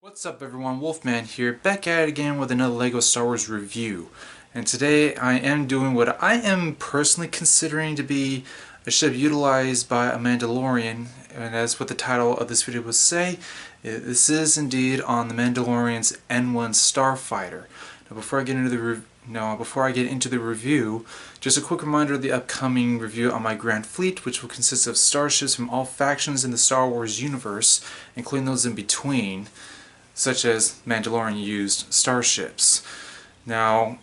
What's up everyone, Wolfman here, back at it again with another LEGO Star Wars review. And today I am doing what I am personally considering to be a ship utilized by a Mandalorian, and as what the title of this video will say, this is indeed on the Mandalorian's N-1 Starfighter. Now before I get into the review, just a quick reminder of the upcoming review on my Grand Fleet, which will consist of starships from all factions in the Star Wars universe, including those in between, such as Mandalorian used starships. Now,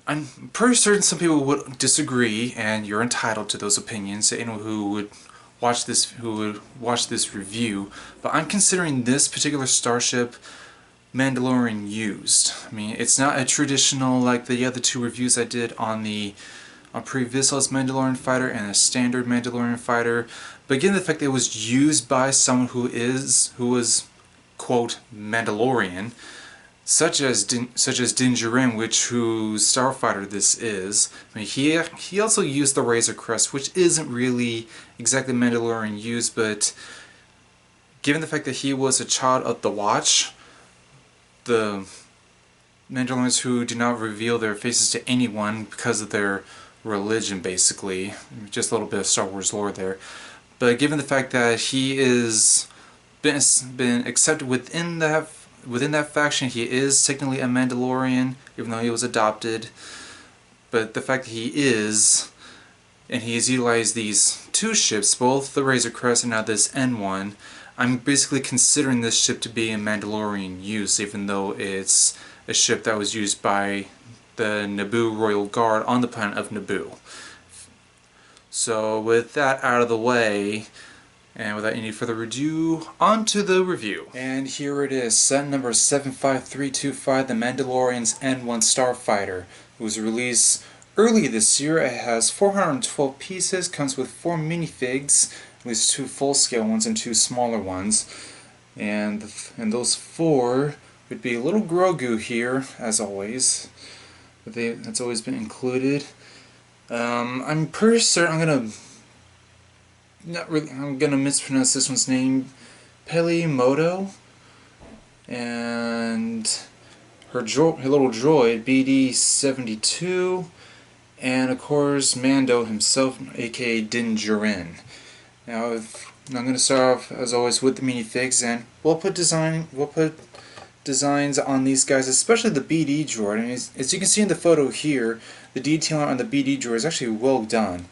I'm pretty certain some people would disagree, and you're entitled to those opinions, anyone who would watch this review, but I'm considering this particular starship Mandalorian used. I mean, it's not a traditional like the other two reviews I did on Pre-Vizslas Mandalorian fighter and a standard Mandalorian fighter, but given the fact that it was used by someone who was quote Mandalorian, such as Din Djarin, whose starfighter this is. I mean, he also used the Razor Crest, which isn't really exactly Mandalorian used, but given the fact that he was a child of the Watch, the Mandalorians who do not reveal their faces to anyone because of their religion, basically. Just a little bit of Star Wars lore there. But given the fact that he is been accepted within that faction, he is technically a Mandalorian, even though he was adopted. But the fact that he is, and he has utilized these two ships, both the Razor Crest and now this N-1, I'm basically considering this ship to be in Mandalorian use, even though it's a ship that was used by the Naboo Royal Guard on the planet of Naboo. So with that out of the way, and without any further ado, on to the review. And here it is, set number 75325, the Mandalorian's N-1 Starfighter. It was released early this year. It has 412 pieces, comes with 4 minifigs, at least 2 full-scale ones and 2 smaller ones. And those 4 would be a little Grogu here, as always. But that's always been included. I'm pretty certain I'm gonna mispronounce this one's name. Mando, and her little droid BD-72, and of course Mando himself, aka Din Djarin. Now I'm gonna start off as always with the minifigs, and we'll put designs on these guys, especially the BD droid. And as you can see in the photo here, the detailing on the BD droid is actually well done.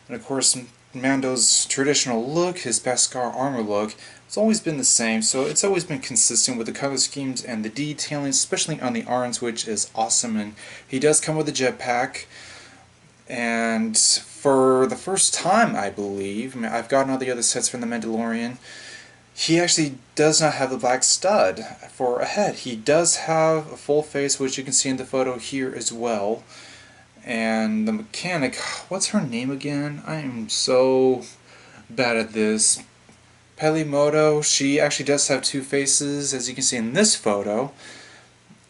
And of course, Mando's traditional look, his Beskar armor look, it's always been the same, so it's always been consistent with the color schemes and the detailing, especially on the arms, which is awesome. And he does come with a jetpack, and for the first time, I believe, I mean, I've gotten all the other sets from the Mandalorian, he actually does not have a black stud for a head. He does have a full face, which you can see in the photo here as well. And the mechanic, what's her name again? I am so bad at this. Mando, she actually does have 2 faces, as you can see in this photo.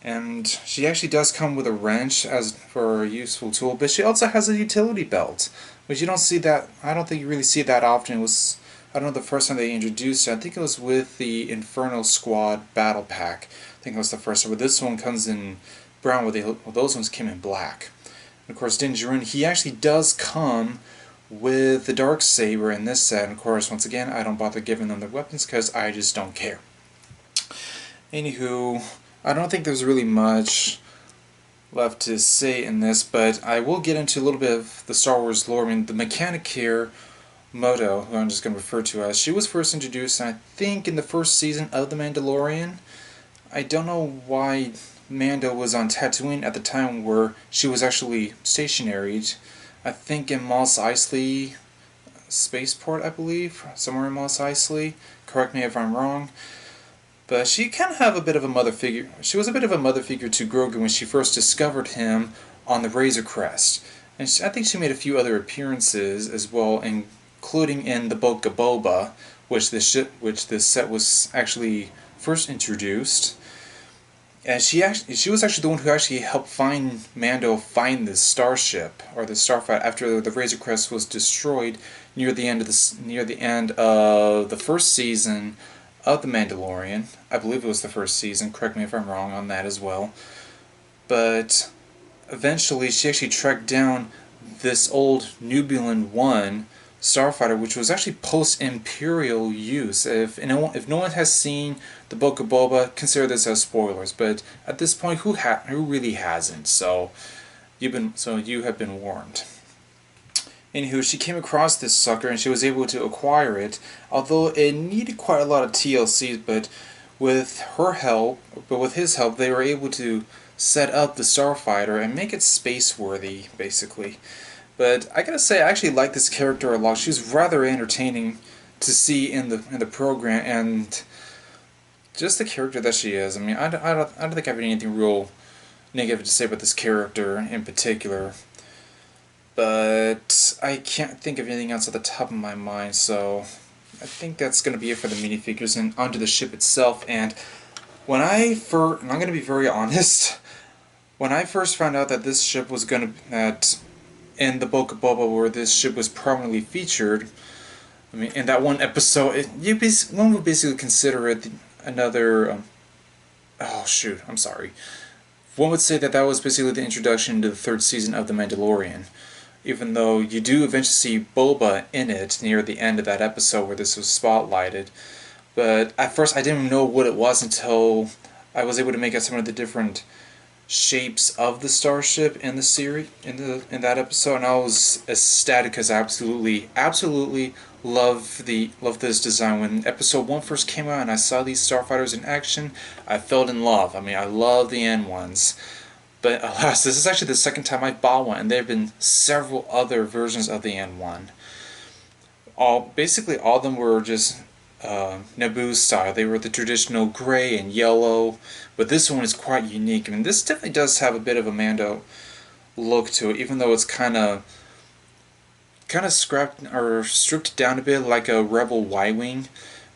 And she actually does come with a wrench as for a useful tool, but she also has a utility belt, which you don't see that, I don't think you really see that often. It was, I don't know, the first time they introduced it, I think it was with the Inferno Squad Battle Pack. I think it was the first time, but this one comes in brown, those ones came in black. Of course, Din Djarin, he actually does come with the Darksaber in this set. And of course, once again, I don't bother giving them their weapons because I just don't care. Anywho, I don't think there's really much left to say in this, but I will get into a little bit of the Star Wars lore. I mean, the mechanic here, Mando, who I'm just going to refer to as, she was first introduced, I think, in the first season of The Mandalorian. I don't know why Mando was on Tatooine at the time where she was actually stationaried. I think in Mos Eisley spaceport, I believe, somewhere in Mos Eisley. Correct me if I'm wrong. But she kind of have a bit of a mother figure. She was a bit of a mother figure to Grogu when she first discovered him on the Razor Crest. And I think she made a few other appearances as well, including in the Book of Boba, which this set was actually first introduced. And she was actually the one who actually helped Mando find this starship, or the starfighter, after the Razor Crest was destroyed near the end of the first season of The Mandalorian. I believe it was the first season, correct me if I'm wrong on that as well. But eventually she actually tracked down this old N-1 Starfighter, which was actually post-Imperial use. If no one has seen the Book of Boba, consider this as spoilers. But at this point, who really hasn't? So you have been warned. Anywho, she came across this sucker and she was able to acquire it, although it needed quite a lot of TLCs, but with his help, they were able to set up the Starfighter and make it space-worthy, basically. But I gotta say, I actually like this character a lot. She's rather entertaining to see in the program, and just the character that she is. I mean, I don't think I have anything real negative to say about this character in particular. But I can't think of anything else at the top of my mind, so I think that's going to be it for the minifigures and onto the ship itself. And and I'm going to be very honest, when I first found out that this ship was going to, in the Book of Boba where this ship was prominently featured, I mean, in that one episode, one would basically consider it another, oh shoot, I'm sorry. One would say that that was basically the introduction to the third season of The Mandalorian. Even though you do eventually see Boba in it near the end of that episode where this was spotlighted. But at first I didn't know what it was until I was able to make out some of the different shapes of the starship in the series, in that episode, and I was ecstatic because I absolutely love this design. When episode 1 first came out and I saw these starfighters in action, I fell in love. I mean, I love the N-1s. But alas, this is actually the second time I bought one, and there have been several other versions of the N-1. Basically all of them were just Naboo style. They were the traditional gray and yellow, but this one is quite unique. I mean, this definitely does have a bit of a Mando look to it, even though it's kind of scrapped or stripped down a bit like a Rebel Y-wing.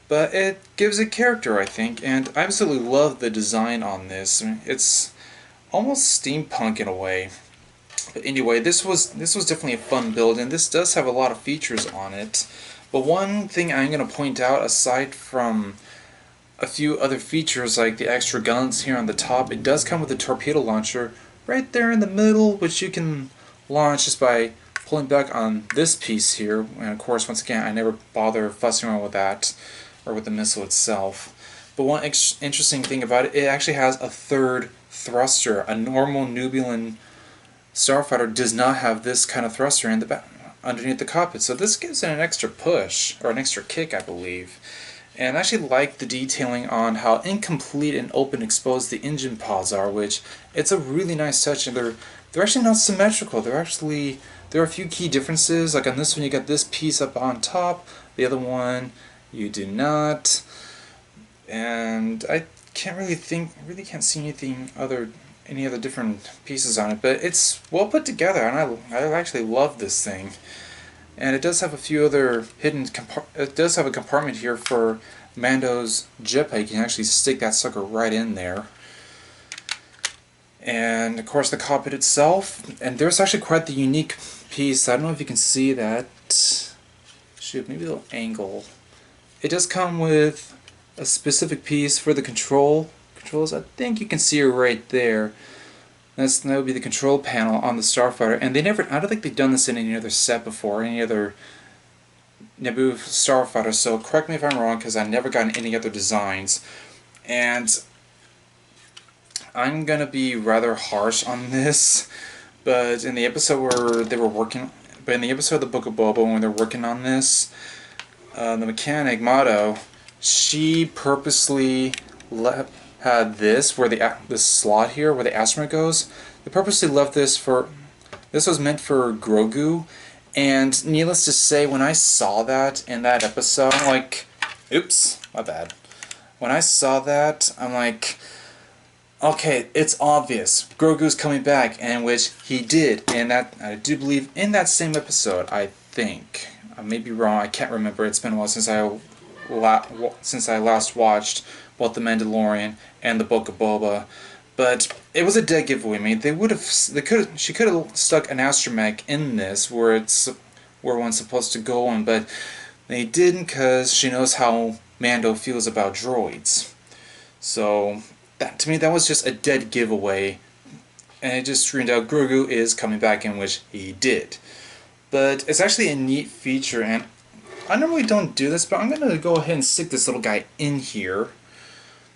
But it gives it character, I think, and I absolutely love the design on this. I mean, it's almost steampunk in a way. But anyway, this was definitely a fun build, and this does have a lot of features on it. But one thing I'm going to point out, aside from a few other features like the extra guns here on the top, it does come with a torpedo launcher right there in the middle, which you can launch just by pulling back on this piece here. And of course, once again, I never bother fussing around with that or with the missile itself. But one interesting thing about it, it actually has a third thruster. A normal Nubian starfighter does not have this kind of thruster in the back, underneath the cockpit, so this gives it an extra push, or an extra kick, I believe. And I actually like the detailing on how incomplete and open exposed the engine pods are, which it's a really nice touch, and they're actually not symmetrical. There are a few key differences. Like on this one, you got this piece up on top. The other one, you do not. And I really can't see any other different pieces on it, but it's well put together, and I actually love this thing. And it does have a few other it does have a compartment here for Mando's jetpack. You can actually stick that sucker right in there. And of course the cockpit itself, and there's actually quite the unique piece. I don't know if you can see that. Shoot, maybe a little angle. It does come with a specific piece for the controls. I think you can see it right there. That would be the control panel on the Starfighter, and I don't think they've done this in any other set before, any other Naboo Starfighter, so correct me if I'm wrong, because I've never gotten any other designs. And I'm gonna be rather harsh on this, but in the episode of the Book of Boba, when they're working on this, the mechanic, Mando, she purposely had this, where this slot here, where the astronaut goes, they purposely left this this was meant for Grogu, and needless to say, when I saw that in that episode, I'm like, oops, my bad. When I saw that, I'm like, okay, it's obvious, Grogu's coming back, and which he did, and that, I do believe, in that same episode, I think. I may be wrong, I can't remember, it's been a while since I last watched both The Mandalorian and the Book of Boba, but it was a dead giveaway. I mean, she could have stuck an astromech in this where one's supposed to go in, but they didn't, because she knows how Mando feels about droids. So that, to me, that was just a dead giveaway, and it just turned out Grogu is coming back, in which he did. But it's actually a neat feature, and I normally don't do this, but I'm going to go ahead and stick this little guy in here.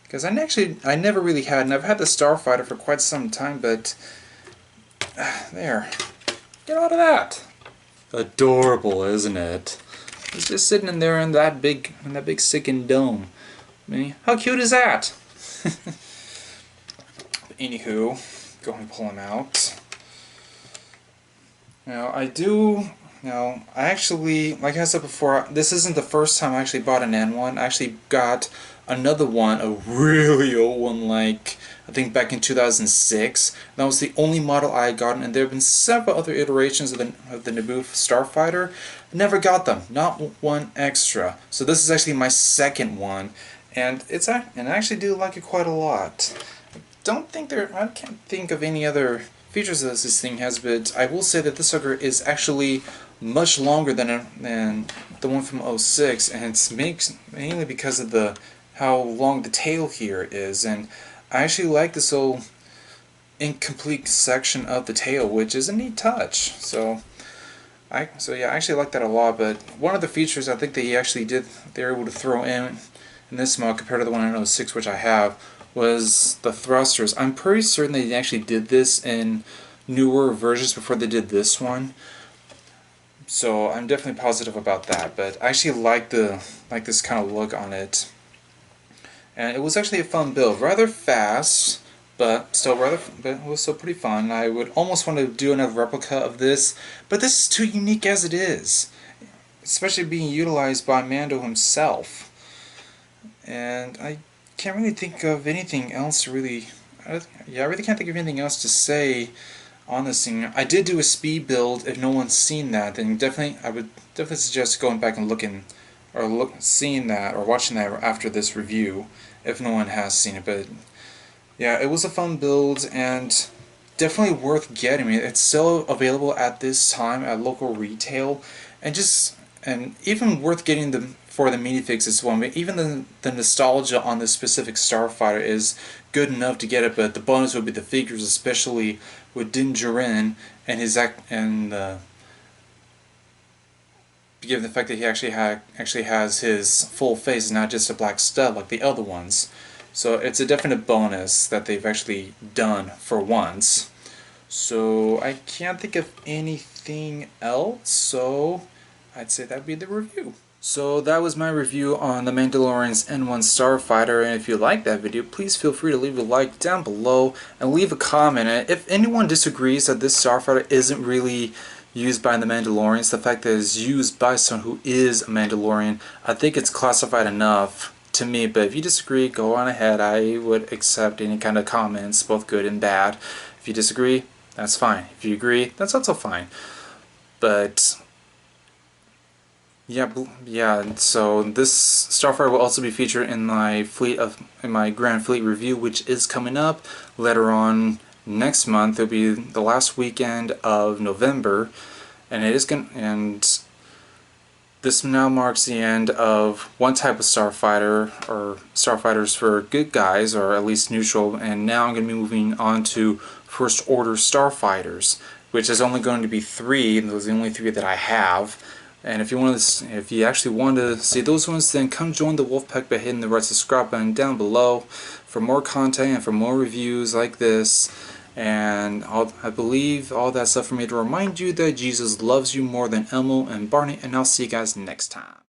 Because I never really had, and I've had the Starfighter for quite some time, but there. Get out of that. Adorable, isn't it? It's just sitting in there in that big sickened dome. I mean, how cute is that? But anywho, go ahead and pull him out. Now I actually, like I said before, this isn't the first time I actually bought an N-1. I actually got another one, a really old one, like I think back in 2006. That was the only model I had gotten, and there have been several other iterations of the Naboo Starfighter. Never got them, not one extra. So this is actually my second one, and I actually do like it quite a lot. I can't think of any other features that this thing has, but I will say that this sucker is actually much longer than the one from 06, and it's mainly because of how long the tail here is, and I actually like this little incomplete section of the tail, which is a neat touch. So yeah, I actually like that a lot. But one of the features I think they were able to throw in this model compared to the one in 06, which I have, was the thrusters. I'm pretty certain they actually did this in newer versions before they did this one. So I'm definitely positive about that. But I actually like this kind of look on it. And it was actually a fun build, rather fast, but it was still pretty fun. I would almost want to do another replica of this, but this is too unique as it is, especially being utilized by Mando himself. And I can't really think of anything else to I really can't think of anything else to say on this thing. I did do a speed build. If no one's seen that, then I would definitely suggest going back and seeing that or watching that after this review, if no one has seen it. But yeah, it was a fun build and definitely worth getting. I mean, it's still available at this time at local retail, and even worth getting for the minifix as well. I mean, even the nostalgia on this specific Starfighter is good enough to get it, but the bonus would be the figures, especially with Din Djarin given the fact that he actually has his full face, not just a black stud like the other ones. So it's a definite bonus that they've actually done for once. So I can't think of anything else, so I'd say that'd be the review. So that was my review on the Mandalorian's N-1 Starfighter, and if you liked that video, please feel free to leave a like down below and leave a comment. And if anyone disagrees that this Starfighter isn't really used by the Mandalorians, the fact that it's used by someone who is a Mandalorian, I think it's classified enough to me. But if you disagree, go on ahead. I would accept any kind of comments, both good and bad. If you disagree, that's fine. If you agree, that's also fine. But yeah. So this Starfighter will also be featured in my Grand Fleet review, which is coming up later on next month. It'll be the last weekend of November, and this now marks the end of one type of Starfighter, or Starfighters for good guys, or at least neutral, and now I'm going to be moving on to First Order Starfighters, which is only going to be 3, and those are the only 3 that I have. And if you actually want to see those ones, then come join the Wolfpack by hitting the red subscribe button down below for more content and for more reviews like this. And I believe all that stuff for me to remind you that Jesus loves you more than Elmo and Barney, and I'll see you guys next time.